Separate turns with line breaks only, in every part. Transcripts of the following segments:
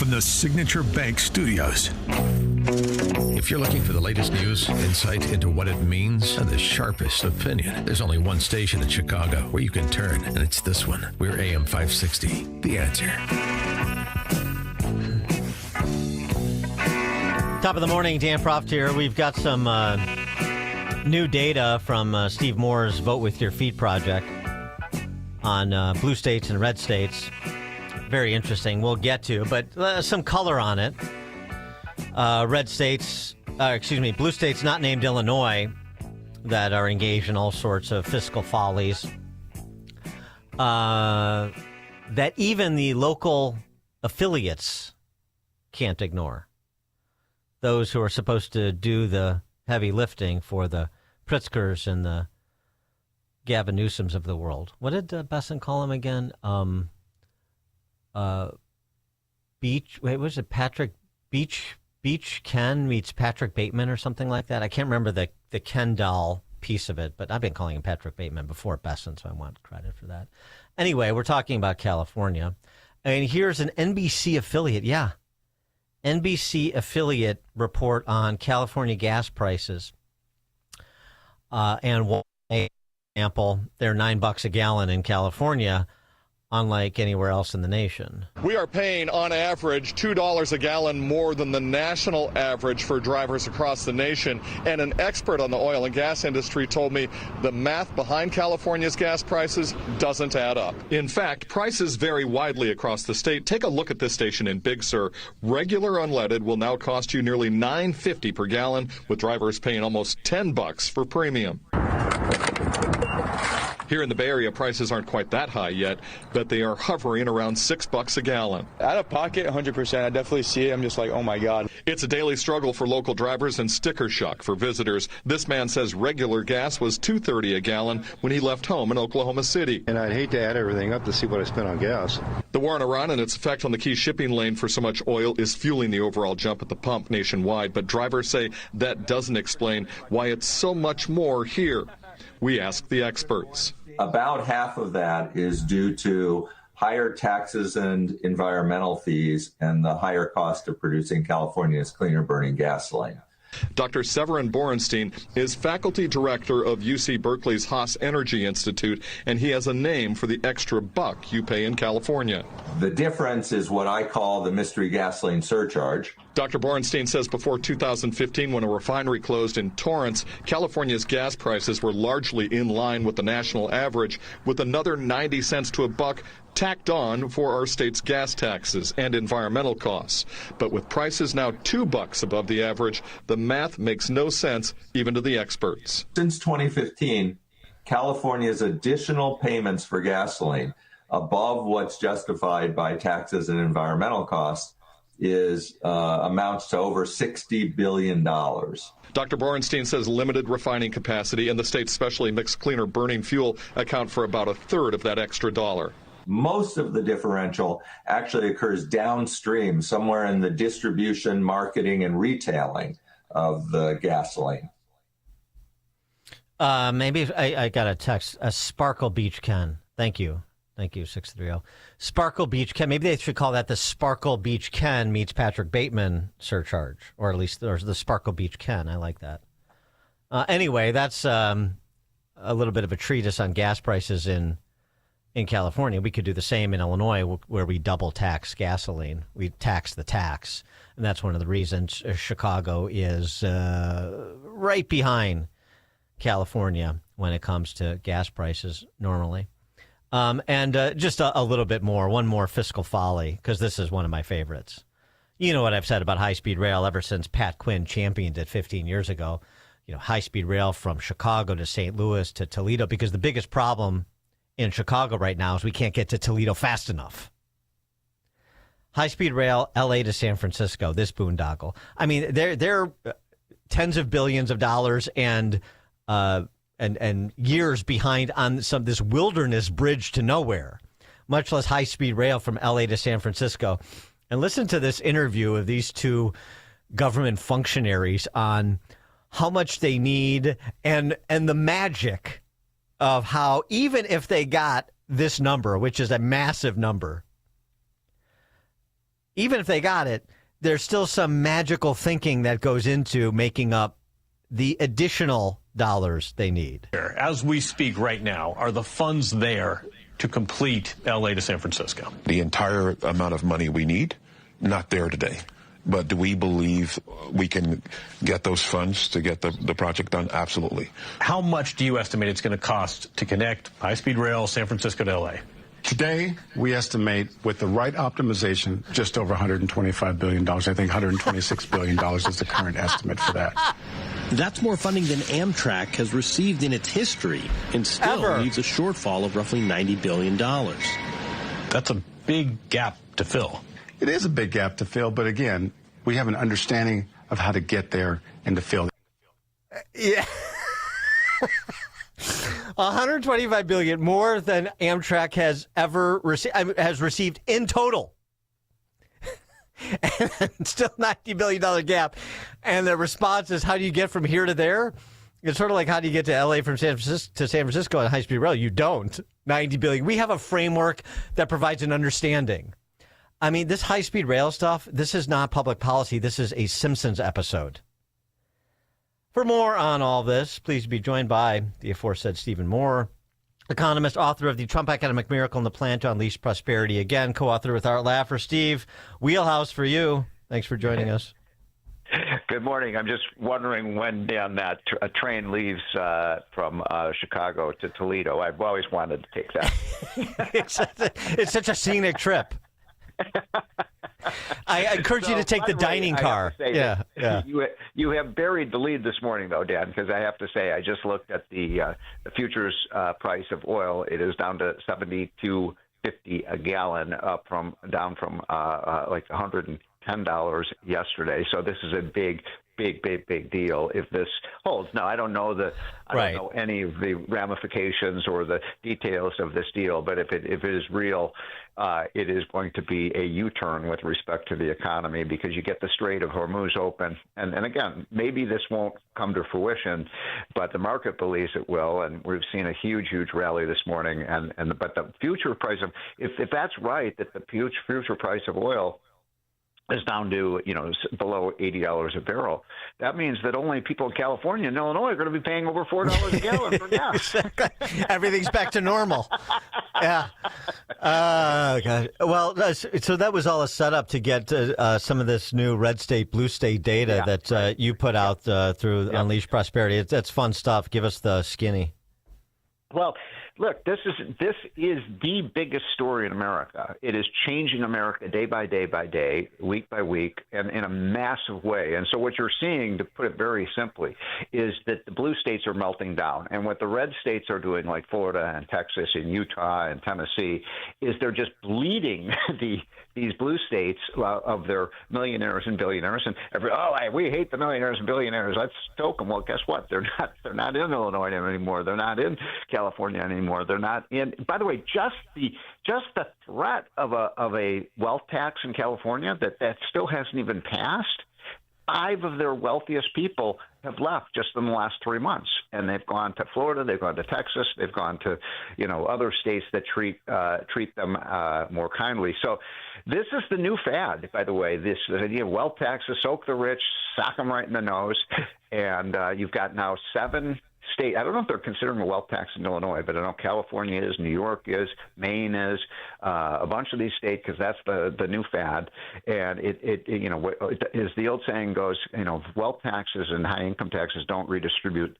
from the Signature Bank Studios.
If you're looking for the latest news, insight into what it means, and the sharpest opinion, there's only one station in Chicago where you can turn, and it's this one. We're AM 560, The Answer.
Top of the morning, Dan Proft here. We've got some new data from Steve Moore's Vote With Your Feet project on blue states and red states. Very interesting. We'll get to, but some color on it. Blue states not named Illinois that are engaged in all sorts of fiscal follies that even the local affiliates can't ignore. Those who are supposed to do the heavy lifting for the Pritzkers and the Gavin Newsoms of the world. What did Besson call him again? Beach Ken meets Patrick Bateman or something like that. I can't remember the Ken doll piece of it, but I've been calling him Patrick Bateman before Besson, so I want credit for that. Anyway, we're talking about California. And here's an NBC affiliate. Yeah. NBC affiliate report on California gas prices. And one example, they're $9 a gallon in California, unlike anywhere else in the nation.
We are paying, on average, $2 a gallon more than the national average for drivers across the nation. And an expert on the oil and gas industry told me the math behind California's gas prices doesn't add up. In fact, prices vary widely across the state. Take a look at this station in Big Sur. Regular unleaded will now cost you nearly $9.50 per gallon, with drivers paying almost $10 for premium. Here in the Bay Area, prices aren't quite that high yet, but they are hovering around $6 a gallon.
Out of pocket, 100%. I definitely see it. I'm just like, oh my God.
It's a daily struggle for local drivers and sticker shock for visitors. This man says regular gas was $2.30 a gallon when he left home in Oklahoma City.
And I'd hate to add everything up to see what I spent on gas.
The war in Iran and its effect on the key shipping lane for so much oil is fueling the overall jump at the pump nationwide, but drivers say that doesn't explain why it's so much more here. We asked the experts.
About half of that is due to higher taxes and environmental fees and the higher cost of producing California's cleaner burning gasoline.
Dr. Severin Borenstein is faculty director of UC Berkeley's Haas Energy Institute, and he has a name for the extra buck you pay in California.
The difference is what I call the mystery gasoline surcharge.
Dr. Borenstein says before 2015, when a refinery closed in Torrance, California's gas prices were largely in line with the national average, with another 90 cents to a buck tacked on for our state's gas taxes and environmental costs. But with prices now $2 above the average, the math makes no sense even to the experts.
Since 2015, California's additional payments for gasoline above what's justified by taxes and environmental costs is amounts to over $60 billion.
Dr. Borenstein says limited refining capacity and the state's specially mixed cleaner burning fuel account for about a third of that extra dollar.
Most of the differential actually occurs downstream, somewhere in the distribution, marketing, and retailing of the gasoline.
Maybe I got a text. A Sparkle Beach Ken. Thank you. Thank you, 630. Sparkle Beach Ken. Maybe they should call that the Sparkle Beach Ken meets Patrick Bateman surcharge, or at least there's the Sparkle Beach Ken. I like that. Anyway, that's a little bit of a treatise on gas prices in California. We could do the same in Illinois, where we double tax gasoline. We tax the tax, and that's one of the reasons Chicago is right behind California when it comes to gas prices normally. And just a little bit more, one more fiscal folly, because this is one of my favorites. You know what I've said about high-speed rail ever since Pat Quinn championed it 15 years ago. You know, high-speed rail from Chicago to St. Louis to Toledo, because the biggest problem in Chicago right now is we can't get to Toledo fast enough. High-speed rail, L.A. to San Francisco, this boondoggle. I mean, they're tens of billions of dollars and years behind on this wilderness bridge to nowhere, much less high-speed rail from L.A. to San Francisco. And listen to this interview of these two government functionaries on how much they need and the magic of how even if they got this number, which is a massive number, even if they got it, there's still some magical thinking that goes into making up the additional dollars they need.
As we speak right now, are the funds there to complete L.A. to San Francisco?
The entire amount of money we need, not there today. But do we believe we can get those funds to get the project done? Absolutely.
How much do you estimate it's going to cost to connect high-speed rail San Francisco to L.A.?
Today, we estimate with the right optimization, just over $125 billion. I think $126 billion is the current estimate for that.
That's more funding than Amtrak has received in its history and still leaves a shortfall of roughly $90 billion.
That's a big gap to fill.
It is a big gap to fill, but again, we have an understanding of how to get there and to fill it.
Yeah. $125 billion, more than Amtrak has ever received in total. And still $90 billion gap. And the response is, how do you get from here to there? It's sort of like, how do you get to L.A. from San Francisco on high-speed rail? You don't. $90 billion. We have a framework that provides an understanding. I mean, this high-speed rail stuff, this is not public policy. This is a Simpsons episode. For more on all this, please be joined by the aforesaid Stephen Moore, economist, author of The Trump Economic Miracle and the Plan to Unleash Prosperity. Again, co-author with Art Laffer. Steve, wheelhouse for you. Thanks for joining us.
Good morning. I'm just wondering when that a train leaves from Chicago to Toledo. I've always wanted to take that.
It's such a scenic trip. I encourage you to take the dining car. Yeah.
You have buried the lead this morning, though, Dan, because I have to say I just looked at the futures price of oil. It is down to $72.50 a gallon, down from like $110 yesterday. So this is a big deal if this holds. Now, I don't know don't know any of the ramifications or the details of this deal, but if it is real, it is going to be a U-turn with respect to the economy, because you get the Strait of Hormuz open. And again, maybe this won't come to fruition, but the market believes it will. And we've seen a huge rally this morning. But the future price of, if that's right, that the future price of oil is down to, below $80 a barrel. That means that only people in California and Illinois are going to be paying over $4 a gallon for gas.
Everything's back to normal. Yeah. Oh, God. Well, so that was all a setup to get some of this new red state, blue state data that you put out through Unleash Prosperity. That's fun stuff. Give us the skinny.
Well, look, this is the biggest story in America. It is changing America day by day, week by week, and in a massive way. And so what you're seeing, to put it very simply, is that the blue states are melting down. And what the red states are doing, like Florida and Texas and Utah and Tennessee, is they're just bleeding these blue states of their millionaires and billionaires. And we hate the millionaires and billionaires. Let's stoke them. Well, guess what? They're not in Illinois anymore. They're not in California anymore. They're not in. By the way, just the threat of a wealth tax in California that still hasn't even passed. 5 of their wealthiest people have left just in the last 3 months, and they've gone to Florida, they've gone to Texas, they've gone to other states that treat them more kindly. So this is the new fad, by the way. This idea of wealth taxes, soak the rich, sock them right in the nose, and you've got now 7 states. I don't know if they're considering a wealth tax in Illinois, but I know California is, New York is, Maine is, a bunch of these states, because that's the new fad. And it as the old saying goes, wealth taxes and high income taxes don't redistribute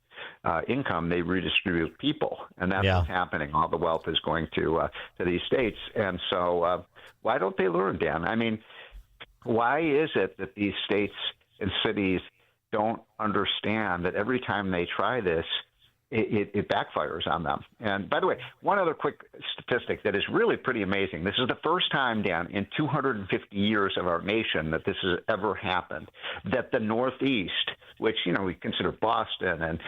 income; they redistribute people, and that's what's happening. All the wealth is going to these states, and so why don't they learn, Dan? I mean, why is it that these states and cities don't understand that every time they try this, it backfires on them? And by the way, one other quick statistic that is really pretty amazing. This is the first time, Dan, in 250 years of our nation that this has ever happened, that the Northeast, which, we consider Boston and,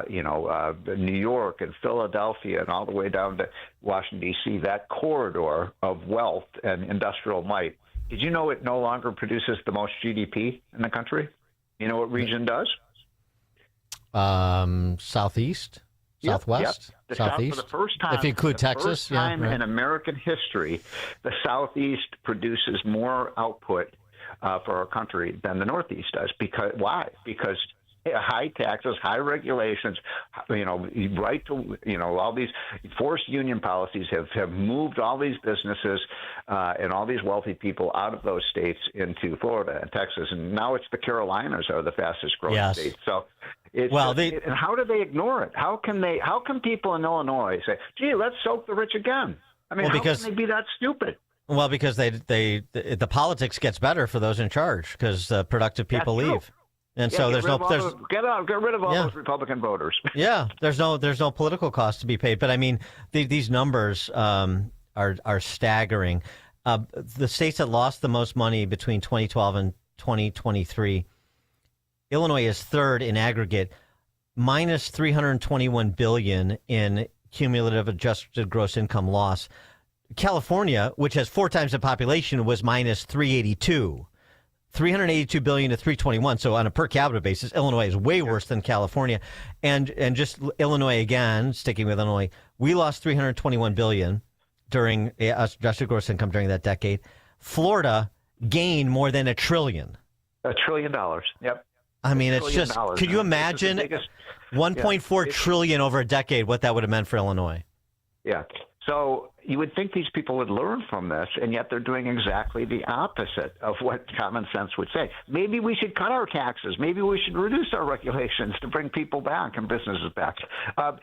New York and Philadelphia and all the way down to Washington, D.C., that corridor of wealth and industrial might, did you know it no longer produces the most GDP in the country? You know what region does?
Southeast? Southwest?
The
Southeast?
South, for the first time,
if you include Texas,
first time in American histoh, the Southeast produces more output for our country than the Northeast does. Why? Because high taxes, high regulations, right to, all these forced union policies have moved all these businesses and all these wealthy people out of those states into Florida and Texas. And now it's the Carolinas are the fastest growing states. So and how do they ignore it? How can people in Illinois say, gee, let's soak the rich again? I mean, how can they be that stupid?
Well, because the politics gets better for those in charge because productive people leave. And so get rid of all those Republican voters. Yeah, there's no political cost to be paid. But I mean, these numbers are staggering. The states that lost the most money between 2012 and 2023, Illinois is third in aggregate, minus $321 billion in cumulative adjusted gross income loss. California, which has 4 times the population, was minus 382 billion to 321. So on a per capita basis, Illinois is way worse than California. And just Illinois again, sticking with Illinois, we lost 321 billion during adjusted gross income during that decade. Florida gained more than $1 trillion.
$1 trillion. Yep.
I mean, it's just, could you imagine 1.4 trillion over a decade, what that would have meant for Illinois?
Yeah. So you would think these people would learn from this, and yet they're doing exactly the opposite of what common sense would say. Maybe we should cut our taxes. Maybe we should reduce our regulations to bring people back and businesses back. I'll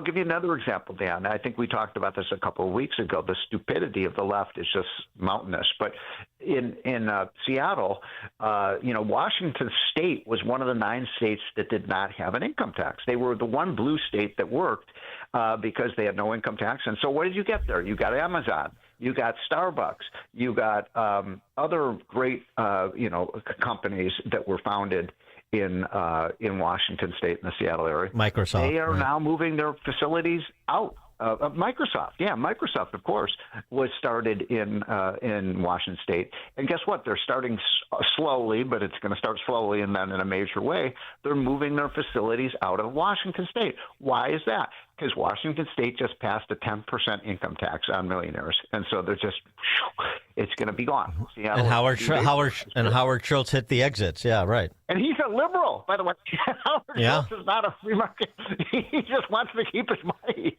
give you another example, Dan. I think we talked about this a couple of weeks ago. The stupidity of the left is just mountainous. But in Seattle, Washington State was one of the 9 states that did not have an income tax. They were the one blue state that worked because they had no income tax. And so what did you get there? You got Amazon, you got Starbucks, you got other great, companies that were founded in Washington State in the Seattle area.
Microsoft.
They are now moving their facilities out. Microsoft, of course, was started in Washington State. And guess what? They're starting slowly, but it's going to start slowly and then in a major way. They're moving their facilities out of Washington State. Why is that? Because Washington State just passed a 10% income tax on millionaires. And so they're just, it's going to be gone.
And Howard Schultz hit the exits. Yeah, right.
And he's a liberal, by the way. Howard Schultz is not a free market. He just wants to keep his money.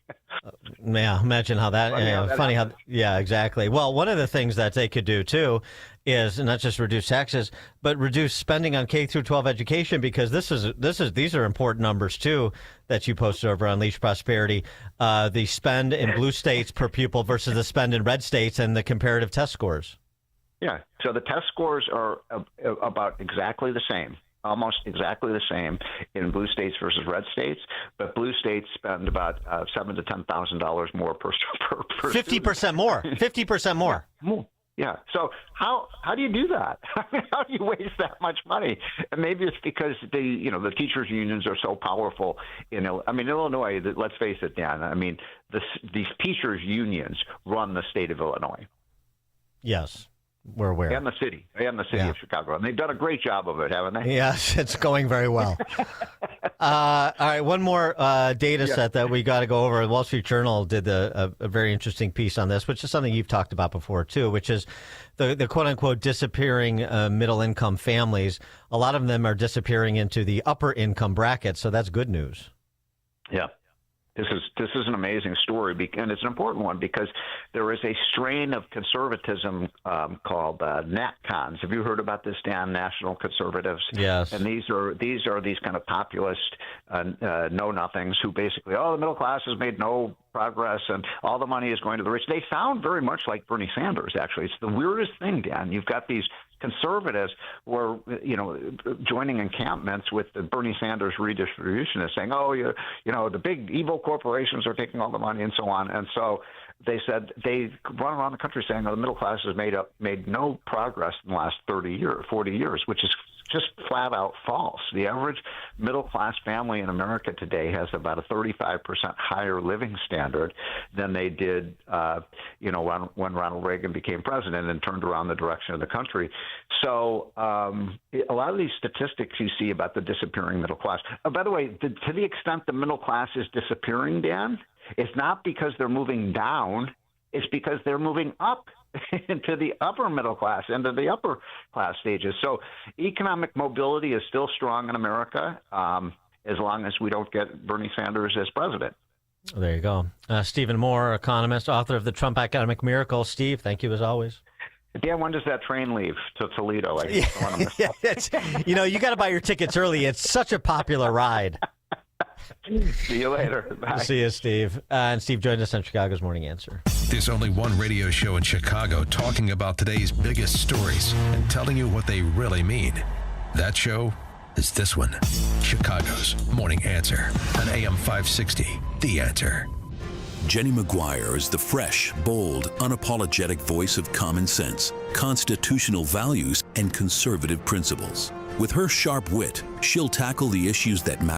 Yeah, imagine how that. Funny how. Yeah, exactly. Well, one of the things that they could do too is not just reduce taxes, but reduce spending on K through 12 education, because these are important numbers too that you posted over on Unleash Prosperity. The spend in blue states per pupil versus the spend in red states and the comparative test scores.
Yeah. So the test scores are about exactly the same. Almost exactly the same in blue states versus red states, but blue states spend about $7,000 to $10,000 more per
50% more. 50% more.
Yeah. So how do you do that? I mean, how do you waste that much money? And maybe it's because the teachers' unions are so powerful in Illinois. Let's face it, Dan. I mean, these teachers' unions run the state of Illinois.
Yes. We're aware.
And the city of Chicago. And they've done a great job of it, haven't they?
Yes, it's going very well. All right, one more data set that we got to go over. The Wall Street Journal did a very interesting piece on this, which is something you've talked about before, too, which is the quote-unquote disappearing middle-income families. A lot of them are disappearing into the upper-income bracket, so that's good news.
Yeah. This is an amazing story, and it's an important one because there is a strain of conservatism called NatCons. Have you heard about this, Dan? National Conservatives.
Yes.
And these are these kind of populist know-nothings who basically, the middle class has made no progress and all the money is going to the rich. They sound very much like Bernie Sanders, actually. It's the weirdest thing, Dan. You've got these conservatives who are, joining encampments with the Bernie Sanders redistributionists saying, the big evil corporations are taking all the money and so on. And so they said they run around the country saying the middle class has made no progress in the last 40 years, which is just flat out false. The average middle class family in America today has about a 35% higher living standard than they did, when Ronald Reagan became president and turned around the direction of the country. So a lot of these statistics you see about the disappearing middle class. By the way, to the extent the middle class is disappearing, Dan, it's not because they're moving down. It's because they're moving up into the upper middle class, into the upper class stages. So economic mobility is still strong in America as long as we don't get Bernie Sanders as president.
There you go. Stephen Moore, economist, author of The Trump Economic Miracle. Steve, thank you as always.
Dan, when does that train leave to Toledo?
You got to buy your tickets early. It's such a popular ride.
See you later. Bye.
See you, Steve. And Steve joined us on Chicago's Morning Answer.
There's only one radio show in Chicago talking about today's biggest stories and telling you what they really mean. That show is this one, Chicago's Morning Answer on AM 560, The Answer.
Jenny McGuire is the fresh, bold, unapologetic voice of common sense, constitutional values, and conservative principles. With her sharp wit, she'll tackle the issues that matter